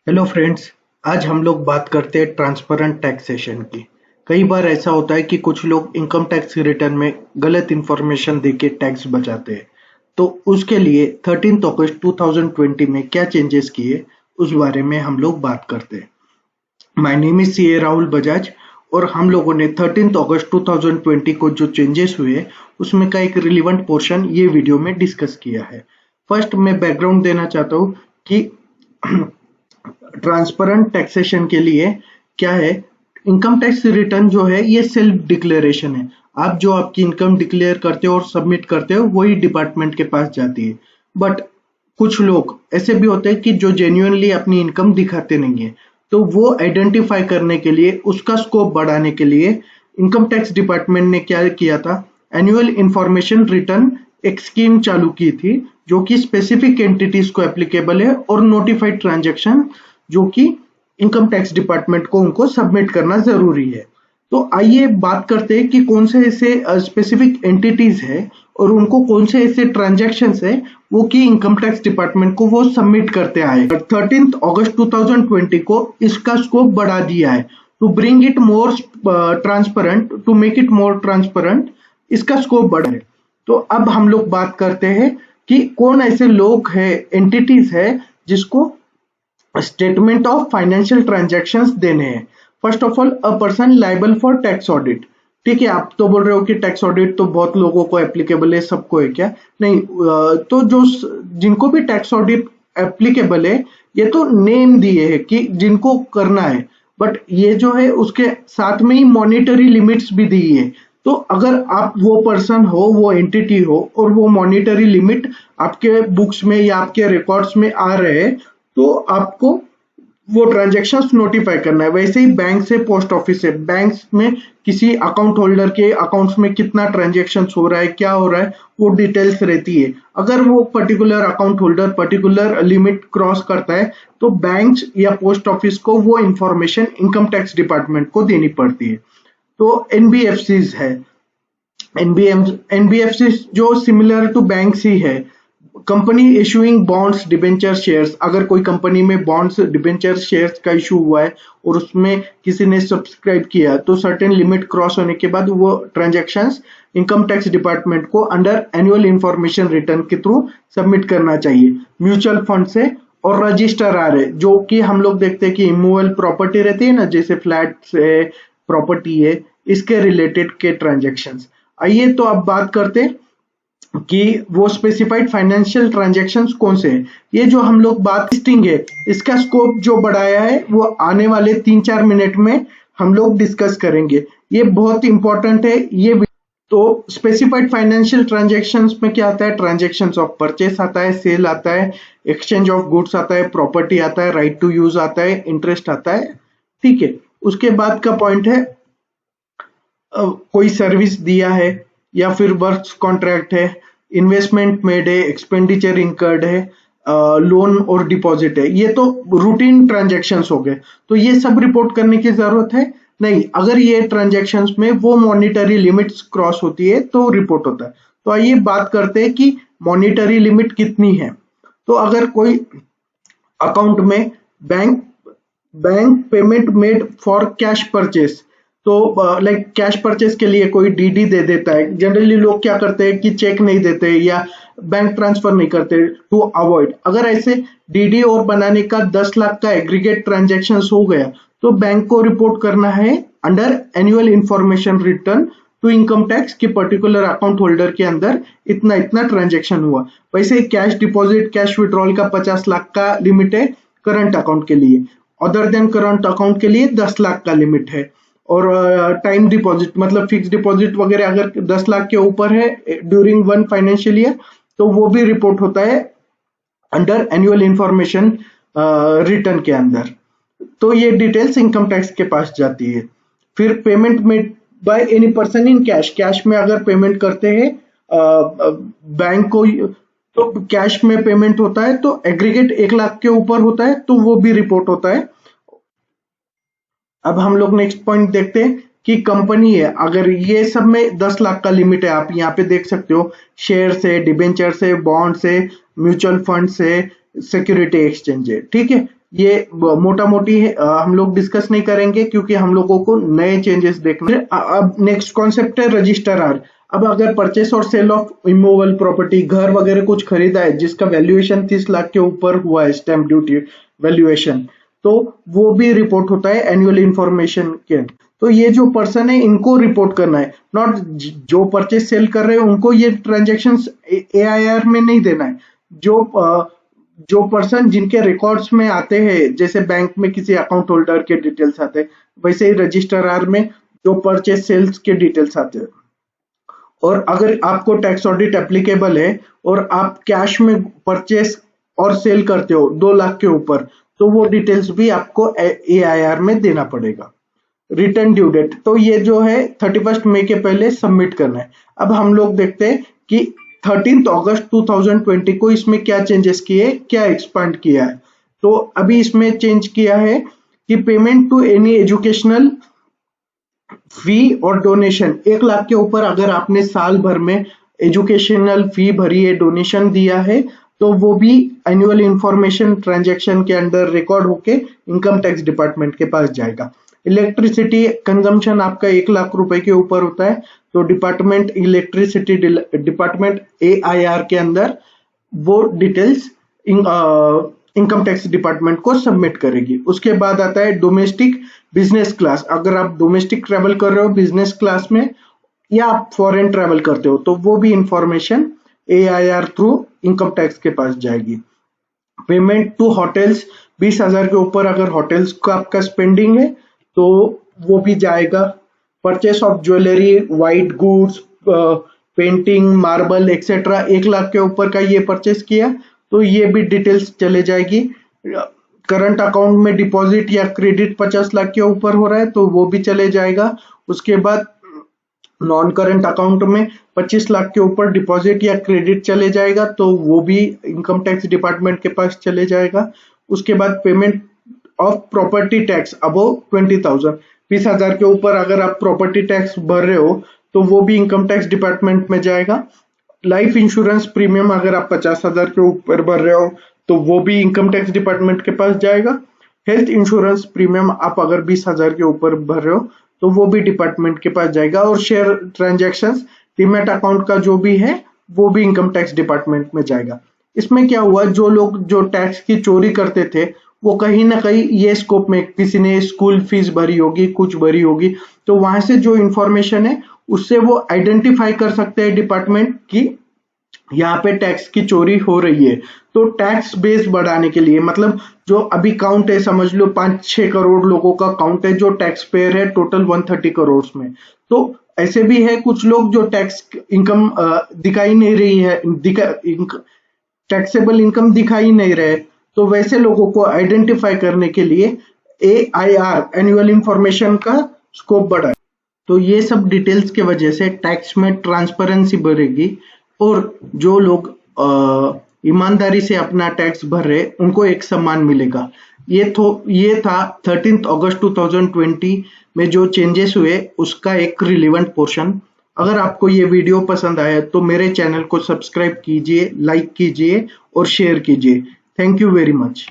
Hello friends. आज हम लोग बात करते हैं ट्रांसपेरेंट टैक्सेशन की। कई बार ऐसा होता है कि कुछ लोग इनकम टैक्स रिटर्न में गलत इंफॉर्मेशन देके टैक्स बचाते हैं। तो उसके लिए 13 अगस्त 2020 में क्या चेंजेस किए उस बारे में हम लोग बात करते हैं। माय नेम इज सी ए राहुल बजाज और हम लोगों ने 13 अगस्त 2020 को जो चेंजेस हुए उसमें का एक रिलेवेंट पोर्शन ये वीडियो में डिस्कस किया है। फर्स्ट मैं बैकग्राउंड देना चाहता हूँ कि ट्रांसपेरेंट टैक्सेशन के लिए क्या है। इनकम टैक्स रिटर्न जो है ये सेल्फ डिक्लेरेशन है। आप जो आपकी इनकम डिक्लेयर करते हो और सबमिट करते हो वही डिपार्टमेंट के पास जाती है। बट कुछ लोग ऐसे भी होते हैं कि जो जेन्युइनली अपनी इनकम दिखाते नहीं है, तो वो आइडेंटिफाई करने के लिए उसका स्कोप बढ़ाने के लिए इनकम टैक्स डिपार्टमेंट ने क्या किया था, एनुअल इंफॉर्मेशन रिटर्न एक स्कीम चालू की थी जो कि स्पेसिफिक एंटिटीज को एप्लीकेबल है और नोटिफाइड ट्रांजैक्शन जो कि इनकम टैक्स डिपार्टमेंट को उनको सबमिट करना जरूरी है। तो आइए बात करते हैं कि कौन से ऐसे स्पेसिफिक एंटिटीज है और उनको कौन से ऐसे ट्रांजैक्शंस है वो कि इनकम टैक्स डिपार्टमेंट को वो सबमिट करते आए। 13 अगस्त 2020 को इसका स्कोप बढ़ा दिया है to bring it more transparent, to make it more transparent. इसका स्कोप बढ़ा है। तो अब हम लोग बात करते हैं कि कौन ऐसे लोग हैं, एंटिटीज है जिसको स्टेटमेंट ऑफ फाइनेंशियल ट्रांजैक्शंस देने हैं। First of all, a person liable for tax audit. ठीक है, आप तो बोल रहे हो कि टैक्स ऑडिट तो बहुत लोगों को एप्लीकेबल है, सबको है क्या? नहीं, तो जो जिनको भी टैक्स ऑडिट एप्लीकेबल है ये तो नेम दिए है कि जिनको करना है, बट ये जो है उसके साथ में ही मॉनिटरी लिमिट्स भी दी है। तो अगर आप वो पर्सन हो, वो एंटिटी हो और वो मॉनिटरी लिमिट आपके बुक्स में या आपके रिकॉर्ड्स में आ रहे हैं तो आपको वो ट्रांजैक्शंस नोटिफाई करना है। वैसे ही बैंक से पोस्ट ऑफिस से, बैंक में किसी अकाउंट होल्डर के अकाउंट्स में कितना ट्रांजैक्शंस हो रहा है, क्या हो रहा है, वो डिटेल्स रहती है। अगर वो particular account holder particular limit cross करता है तो बैंक या पोस्ट ऑफिस को वो इंफॉर्मेशन इनकम टैक्स डिपार्टमेंट को देनी पड़ती है। तो एनबीएफसीज है, एनबीएफसी जो सिमिलर टू बैंक ही है। Company issuing bonds debenture shares, अगर कोई कंपनी में बॉन्ड्स डिबेंचर शेयर्स का इशू हुआ है और उसमें किसी ने सब्सक्राइब किया तो सर्टेन लिमिट क्रॉस होने के बाद वो ट्रांजैक्शंस इनकम टैक्स डिपार्टमेंट को अंडर एनुअल इंफॉर्मेशन रिटर्न के थ्रू सबमिट करना चाहिए। म्यूचुअल फंड से और रजिस्टर आ रहे जो कि हम लोग देखते हैं कि इमूवेबल प्रॉपर्टी रहती है ना, जैसे फ्लैट है, प्रॉपर्टी है, इसके रिलेटेड के ट्रांजैक्शंस। आइए तो अब बात करते हैं कि वो स्पेसिफाइड फाइनेंशियल ट्रांजैक्शंस कौन से हैं। ये जो हम लोग बात लिस्टिंग है, इसका स्कोप जो बढ़ाया है वो आने वाले 3-4 मिनट में हम लोग डिस्कस करेंगे। ये बहुत इंपॉर्टेंट है ये। तो स्पेसिफाइड फाइनेंशियल ट्रांजैक्शंस में क्या आता है? ट्रांजैक्शंस ऑफ परचेस आता है, सेल आता है, एक्सचेंज ऑफ गुड्स आता है, प्रॉपर्टी आता है, राइट टू यूज आता है, इंटरेस्ट आता है। ठीक है, उसके बाद का पॉइंट है कोई सर्विस दिया है या फिर वर्क्स कॉन्ट्रैक्ट है, इन्वेस्टमेंट मेड है, एक्सपेंडिचर इनकर्ड है, लोन और डिपॉजिट है। ये तो रूटीन ट्रांजैक्शंस हो गए, तो ये सब रिपोर्ट करने की जरूरत है नहीं। अगर ये ट्रांजैक्शंस में वो मॉनिटरी लिमिट्स क्रॉस होती है तो रिपोर्ट होता है। तो आइए बात करते हैं कि मॉनिटरी लिमिट कितनी है। तो अगर कोई अकाउंट में bank bank payment made for cash purchase, तो लाइक कैश परचेस के लिए कोई डीडी दे देता है। जनरली लोग क्या करते हैं कि चेक नहीं देते या बैंक ट्रांसफर नहीं करते टू अवॉइड। अगर ऐसे डीडी और बनाने का 10 लाख का एग्रीगेट ट्रांजैक्शन हो गया तो बैंक को रिपोर्ट करना है under annual information return to income tax कि पर्टिकुलर अकाउंट होल्डर के अंदर इतना इतना ट्रांजैक्शन हुआ। वैसे कैश डिपॉजिट, कैश विड्रॉल का 50 लाख का लिमिट है करंट अकाउंट के लिए, अदर देन करंट अकाउंट के लिए 10 लाख का लिमिट है। और टाइम डिपॉजिट मतलब फिक्स डिपॉजिट वगैरह अगर 10 लाख के ऊपर है ड्यूरिंग 1 फाइनेंशियल ईयर तो वो भी रिपोर्ट होता है अंडर एनुअल इंफॉर्मेशन रिटर्न के अंदर। तो ये डिटेल्स इनकम टैक्स के पास जाती है। फिर payment made by any person in cash, cash में अगर पेमेंट करते हैं बैंक को तो कैश में पेमेंट होता है तो एग्रीगेट 1 लाख के ऊपर होता है तो वो भी रिपोर्ट होता है। अब हम लोग नेक्स्ट पॉइंट देखते हैं कि कंपनी है, अगर ये सब में 10 लाख का लिमिट है, आप यहाँ पे देख सकते हो, शेयर से, डिबेंचर से, बॉन्ड से, म्यूचुअल फंड से, सिक्योरिटी एक्सचेंज है। ठीक है, ये मोटा मोटी हम लोग डिस्कस नहीं करेंगे क्योंकि हम लोगों को नए चेंजेस देखने। अब नेक्स्ट कॉन्सेप्ट है रजिस्ट्रार। अब अगर परचेस और सेल ऑफ इमूवेबल प्रॉपर्टी, घर वगैरह कुछ खरीदा है जिसका वैल्यूएशन 30 लाख के ऊपर हुआ है, स्टैम्प ड्यूटी वैल्यूएशन, तो वो भी रिपोर्ट होता है एनुअल इंफॉर्मेशन के। तो ये जो पर्सन है इनको रिपोर्ट करना है, नॉट जो परचेस सेल कर रहे हैं उनको ये ट्रांजेक्शन्स AIR में नहीं देना है। जो पर्सन जिनके रिकॉर्ड्स में आते हैं, जैसे बैंक में किसी अकाउंट होल्डर के डिटेल्स आते हैं, वैसे ही रजिस्ट्रार में जो परचेस सेल्स के डिटेल्स आते हैं। और अगर आपको टैक्स ऑडिट एप्लीकेबल है और आप कैश में परचेस और सेल करते हो 2 लाख के ऊपर, तो वो डिटेल्स भी आपको AIR में देना पड़ेगा। रिटर्न ड्यू डेट, तो ये जो है 31 मई के पहले सबमिट करना है। अब हम लोग देखते हैं कि 13 अगस्त 2020 को इसमें क्या चेंजेस किए, क्या एक्सपांड किया है। तो अभी इसमें चेंज किया है कि पेमेंट टू एनी एजुकेशनल फी और डोनेशन, 1 लाख के ऊपर अगर आपने साल भर में एजुकेशनल फी भरी है, डोनेशन दिया है, तो वो भी एनुअल इंफॉर्मेशन ट्रांजैक्शन के अंडर रिकॉर्ड होके इनकम टैक्स डिपार्टमेंट के पास जाएगा। इलेक्ट्रिसिटी कंजम्पशन आपका 1 लाख रुपए के ऊपर होता है, तो डिपार्टमेंट इलेक्ट्रिसिटी डिपार्टमेंट AIR के अंदर वो डिटेल्स इनकम टैक्स डिपार्टमेंट को सबमिट करेगी। उसके बाद आता है डोमेस्टिक बिजनेस क्लास। अगर आप डोमेस्टिक ट्रेवल कर रहे हो बिजनेस क्लास में या आप फॉरेन ट्रेवल करते हो, तो वो भी information AIR through income tax के पास जाएगी। पेमेंट टू होटल्स, 20,000 के ऊपर अगर होटल्स का आपका स्पेंडिंग है तो वो भी जाएगा। Purchase of jewellery, white goods, painting, marble etcetera, 1 lakh के ऊपर का ये परचेस किया तो ये भी डिटेल्स चले जाएगी। करंट अकाउंट में डिपॉजिट या क्रेडिट 50 लाख के ऊपर हो रहा है तो वो भी चले जाएगा। उसके बाद नॉन करंट अकाउंट में 25 लाख के ऊपर डिपॉजिट या क्रेडिट चले जाएगा तो वो भी इनकम टैक्स डिपार्टमेंट के पास चले जाएगा। उसके बाद payment of property tax above 20,000, 20,000 के ऊपर अगर आप प्रॉपर्टी टैक्स भर रहे हो तो वो भी इनकम टैक्स डिपार्टमेंट में जाएगा। लाइफ इंश्योरेंस प्रीमियम अगर आप 50,000 के ऊपर भर रहे हो तो वो भी इनकम टैक्स डिपार्टमेंट के पास जाएगा। हेल्थ इंश्योरेंस प्रीमियम आप अगर 20,000 के ऊपर भर रहे हो तो वो भी डिपार्टमेंट के पास जाएगा। और शेयर ट्रांजैक्शंस, डीमैट अकाउंट का जो भी है वो भी इनकम टैक्स डिपार्टमेंट में जाएगा। इसमें क्या हुआ, जो लोग जो टैक्स की चोरी करते थे वो कहीं ना कहीं ये स्कोप में, किसी ने स्कूल फीस भरी होगी, कुछ भरी होगी, तो वहां से जो इंफॉर्मेशन है उससे वो आइडेंटिफाई कर सकते हैं डिपार्टमेंट की यहाँ पे टैक्स की चोरी हो रही है। तो टैक्स बेस बढ़ाने के लिए, मतलब जो अभी काउंट है, समझ लो 5-6 करोड़ लोगों का काउंट है जो टैक्स पेयर है टोटल 130 करोड़ में। तो ऐसे भी है कुछ लोग जो टैक्स इनकम दिखाई नहीं रही है, टैक्सेबल इनकम दिखाई नहीं रहे, तो वैसे लोगों को आइडेंटिफाई करने के लिए AIR एनुअल इंफॉर्मेशन का स्कोप बढ़ा है। तो ये सब डिटेल्स के वजह से टैक्स में ट्रांसपेरेंसी बढ़ेगी और जो लोग ईमानदारी से अपना टैक्स भर रहे उनको एक सम्मान मिलेगा। ये था 13 अगस्त 2020 में जो चेंजेस हुए उसका एक रिलेवेंट पोर्शन। अगर आपको ये वीडियो पसंद आया तो मेरे चैनल को सब्सक्राइब कीजिए, लाइक कीजिए और शेयर कीजिए। Thank you very much.